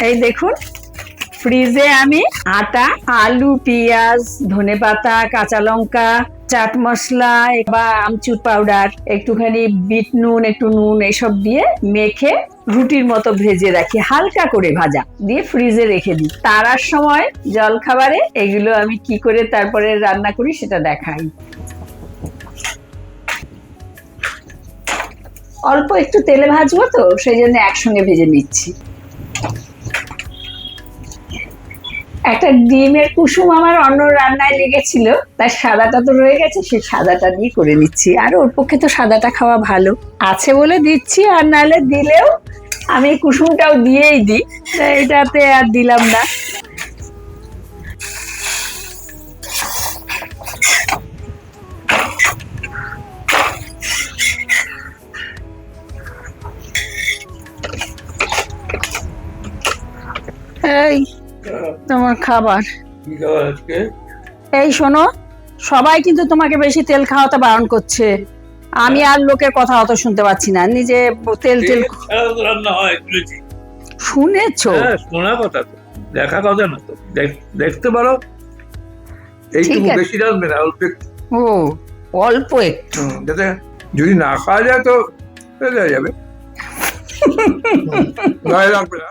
এই দেখুন, ফ্রিজে আমি আটা, আলু, পেঁয়াজ, ধনেপাতা, কাঁচা লঙ্কা, চাট মশলা বা আমচুর পাউডার, একটুখানি বিট নুন, একটু নুন, এসব দিয়ে মেখে রুটির মতো ভেজে রাখি, হালকা করে ভাজা দিয়ে ফ্রিজে রেখে দিই। তারার সময় জল খাবারে এগুলো আমি কি করে তারপরে রান্না করি সেটা দেখাই। অল্প একটু তেলে ভাজবো তো, সেই জন্য একসঙ্গে ভেজে নিচ্ছি। একটা ডিমের কুসুম আমার অন্য রান্নায় লেগেছিল, তার সাদাটা তো রয়ে গেছে, সেই সাদাটা দিয়ে করে নিচ্ছি। আর ওর পক্ষে তো সাদাটা খাওয়া ভালো, আছে বলে দিচ্ছি, আর নাহলে দিলেও আমি কুসুমটাও দিয়েই দিই, এটাতে আর দিলাম না। এই তোমার খাবার। এই শোনো, সবাই কিন্তু তোমাকে বেশি তেল খাওয়াতে বারণ করছে, আমি আর লোকের কথা অত শুনতে পাচ্ছি না, নিজে তেল তেল রান্না হয় শুনেছি। শুনেছো? শোনা কথা তো, দেখা কথা না তো। দেখতে পারো, এইটুকু ঠিক আছে। বেশি রাখবে না, অল্প একটু। ও, অল্প একটু। যাতে যদি না খাওয়া যায় তো ফেলে যাবে, গায়ে লাগবে না।